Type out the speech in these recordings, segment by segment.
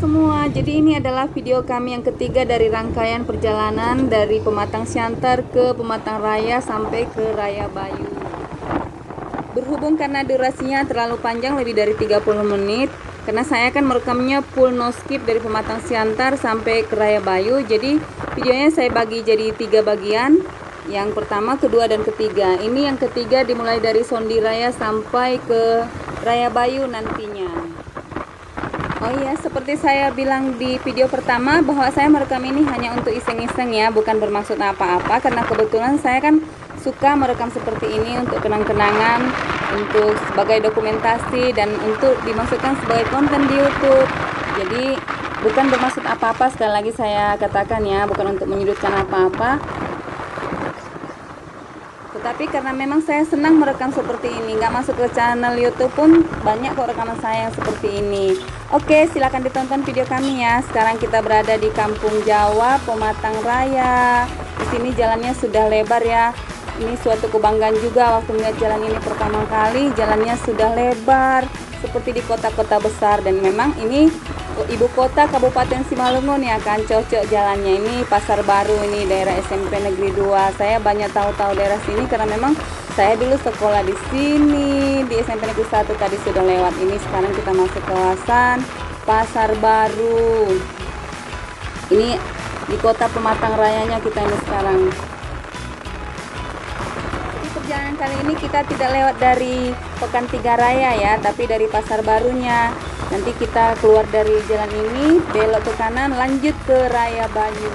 semua, jadi ini adalah video kami yang ketiga dari rangkaian perjalanan dari Pematang Siantar ke Pematang Raya sampai ke Raya Bayu. Berhubung karena durasinya terlalu panjang, lebih dari 30 menit, karena saya kan merekamnya full no skip dari Pematang Siantar sampai ke Raya Bayu. Jadi videonya saya bagi jadi 3 bagian, yang pertama, kedua, dan ketiga. Ini yang ketiga dimulai dari Sondi Raya sampai ke Raya Bayu nantinya. Oh iya, seperti saya bilang di video pertama bahwa saya merekam ini hanya untuk iseng-iseng ya, bukan bermaksud apa-apa, karena kebetulan saya kan suka merekam seperti ini untuk kenang-kenangan, untuk sebagai dokumentasi, dan untuk dimasukkan sebagai konten di YouTube. Jadi bukan bermaksud apa-apa, sekali lagi saya katakan ya, bukan untuk menyudutkan apa-apa. Tetapi karena memang saya senang merekam seperti ini, nggak masuk ke channel YouTube pun banyak kok rekaman saya yang seperti ini. Oke, silakan ditonton video kami ya. Sekarang kita berada di Kampung Jawa, Pematang Raya. Di sini jalannya sudah lebar ya. Ini suatu kebanggaan juga waktu melihat jalan ini pertama kali. Jalannya sudah lebar seperti di kota-kota besar, dan memang ini ibu kota Kabupaten Simalungun ya kan, cocok jalannya. Ini Pasar Baru, ini daerah SMP Negeri 2. Saya banyak tahu daerah sini karena memang saya dulu sekolah di sini di SMP Negeri 1, tadi sudah lewat ini. Sekarang kita masuk kawasan Pasar Baru. Ini di kota Pematang Rayanya kita ini sekarang. Di perjalanan kali ini kita tidak lewat dari Pekan Tiga Raya ya, tapi dari Pasar Barunya. Nanti kita keluar dari jalan ini, belok ke kanan, lanjut ke Raya Bayu.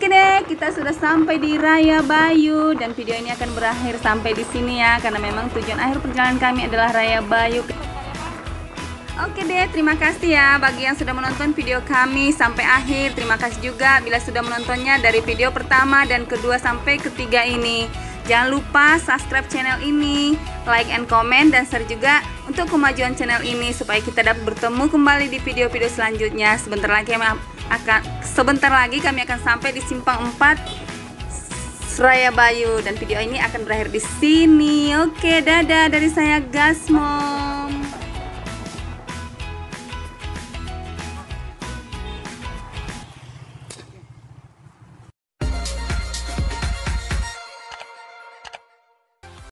Oke deh, kita sudah sampai di Raya Bayu dan video ini akan berakhir sampai di sini ya, karena memang tujuan akhir perjalanan kami adalah Raya Bayu. Oke deh, terima kasih ya bagi yang sudah menonton video kami sampai akhir. Terima kasih juga bila sudah menontonnya dari video pertama dan kedua sampai ketiga ini. Jangan lupa subscribe channel ini, like and comment, dan share juga untuk kemajuan channel ini supaya kita dapat bertemu kembali di video-video selanjutnya. Sebentar lagi kami akan sampai di Simpang 4 Raya Bayu dan video ini akan berakhir di sini. Oke, dadah dari saya Gasmo.